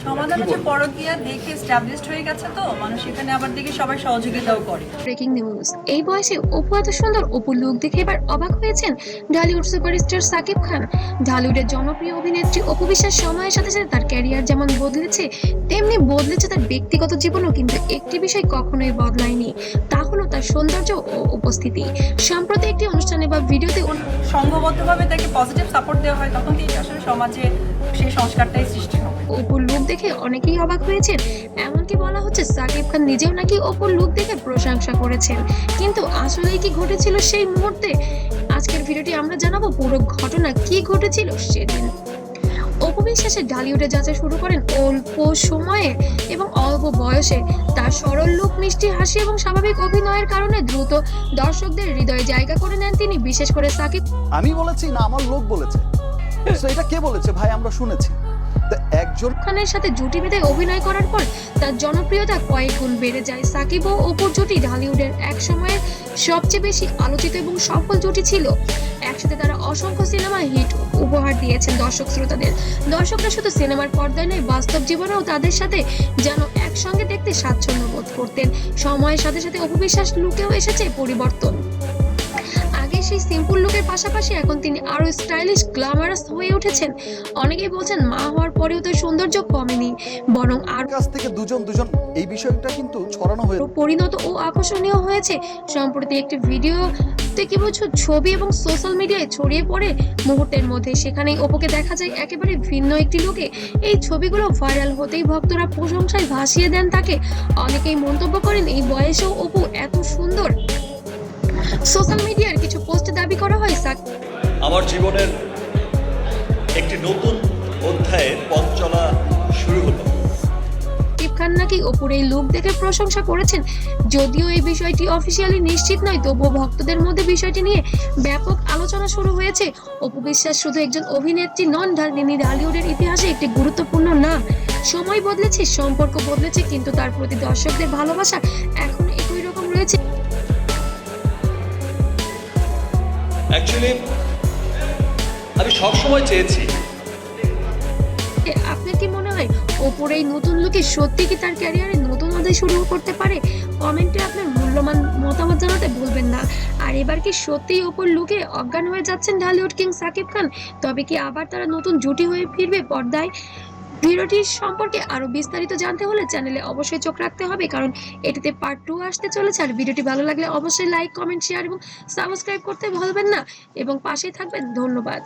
সমাধান হচ্ছে পরকীয়া দেখে এস্টাবলিশড হয়ে গেছে, তো মানুষ এখানে আবার দেখে সবাই সহযোগিতাও করে। ব্রেকিং নিউজ, এই বয়সে অপু এত সুন্দর, অপুর লুক দেখে এবার অবাক হয়েছেন ঢালিউড সুপারস্টার সাকিব খান। ঢালিউডের জনপ্রিয় অভিনেত্রী অপু বিশ্বাস সময়ের সাথে সাথে তার ক্যারিয়ার যেমন বদলেছে, তেমনি বদলেছে তার ব্যক্তিগত জীবনও। কিন্তু একটি বিষয় কখনোই বদলায়নি, তা হলো তার সৌন্দর্য ও উপস্থিতি। সম্প্রতি একটি অনুষ্ঠানে বা ভিডিওতে সংঘবদ্ধভাবে তাকে পজিটিভ সাপোর্ট দেওয়া হয়, তখন কিন্তু আসলে সমাজে সেই সংস্কারটাই সৃষ্টি হবে। অপুর লুক দেখে অনেকেই অবাক হয়েছেন। এমনকি বলা হচ্ছে সাকিব খান নিজেও নাকি অপুর লুক দেখে প্রশংসা করেছেন। কিন্তু আসলেই কি ঘটেছিল সেই মুহূর্তে? আজকের ভিডিওটি আমরা জানাবো পুরো ঘটনা, কি ঘটেছিল সেদিন। অপু বিশ্বাসের ঢালিউডে যাত্রা শুরু করেন অল্প সময়ে এবং অল্প বয়সে। তার সরল লুক, মিষ্টি হাসি এবং স্বাভাবিক অভিনয়ের কারণে দ্রুত দর্শকদের হৃদয়ে জায়গা করে নেন তিনি। বিশেষ করে সাকিব আমি বলেছি না, আমার লোক বলেছে। তো এটা কে বলেছে ভাই? আমরা শুনেছি। তো একজন খানের সাথে জুটি বেঁধে অভিনয় করার পর তার জনপ্রিয়তা কয়েক গুণ বেড়ে যায়। সাকিব ও অপুর জুটি ঢালিউডের এক সময়ের সবচেয়ে বেশি আলোচিত এবং সফল জুটি ছিল। একসাথে তারা অসংখ্য সিনেমা হিট উপহার দিয়েছেন দর্শক শ্রোতাদের। দর্শকরা শুধু সিনেমার পর্দায় নয়, বাস্তব জীবনেও তাদের সাথে যেন একসঙ্গে দেখতে স্বাচ্ছন্দ্য বোধ করতেন। সময়ের সাথে সাথে অপু বিশ্বাস লুকেও এসেছে পরিবর্তন। আগে সেই সিম্পল লুকের পাশাপাশি এখন তিনি আরো স্টাইলিশ, গ্ল্যামারাস হয়ে উঠেছেন। অনেকেই বলছেন মা হওয়ার পরেও তার সৌন্দর্য কমেনি, বরং আরো কাছ থেকে দুজন এই বিষয়টা কিন্তু ছড়ানো হয়ে পরিণত ও আকর্ষণীয় হয়েছে। সম্প্রতি একটি ভিডিও কিছু ছবি এবং সোশ্যাল মিডিয়ায় ছড়িয়ে পড়ে মুহূর্তের মধ্যে। সেখানেই অপুকে দেখা যায় একেবারে ভিন্ন একটি লুকে। এই ছবিগুলো ভাইরাল হতেই ভক্তরা প্রশংসায় ভাসিয়ে দেন তাকে। অনেকেই মন্তব্য করেন এই বয়সেও অপু এত সুন্দর। সোশ্যাল মিডিয়ার কিছু পোস্টে দাবি করা হয় আমার জীবনের একটি নতুন অধ্যায়ের পথ চলা শুরু হলো। সাকিব খান নাকি অপুর এই লুক দেখে প্রশংসা করেছেন। যদিও এই বিষয়টি অফিসিয়ালি নিশ্চিত নয়, তবুও ভক্তদের মধ্যে বিষয়টি নিয়ে ব্যাপক আলোচনা শুরু হয়েছে। অপু বিশ্বাস শুধু একজন অভিনেত্রী নন, তিনি ঢালিউডের ইতিহাসে একটি গুরুত্বপূর্ণ নাম। সময় বদলেছে, সম্পর্ক বদলেছে, কিন্তু তার প্রতি দর্শকদের ভালোবাসা এখন একই রকম রয়েছে। অ্যাকচুয়ালি আমি সবসময় চেয়েছি। আপনার কি মনে হয় অপুর এই নতুন লুকে সত্যি কি তার ক্যারিয়ারে নতুন অধ্যায় শুরু করতে পারে? কমেন্টে আপনার মূল্যবান মতামত জানাতে ভুলবেন না। আর এবার কি সত্যিই অপুর লুকে অজ্ঞান হয়ে যাচ্ছেন ঢালিউড কিং সাকিব খান? তবে কি আবার তারা নতুন জুটি হয়ে ফিরবে পর্দায়? ভিডিওটি সম্পর্কে আরো বিস্তারিত জানতে হলে চ্যানেলে অবশ্যই চোখ রাখতে হবে, কারণ এটিতে পার্ট 2 আসতে চলেছে। আর ভিডিওটি ভালো লাগলে অবশ্যই লাইক, কমেন্ট, শেয়ার এবং সাবস্ক্রাইব করতে ভুলবেন না এবং পাশেই থাকবেন। ধন্যবাদ।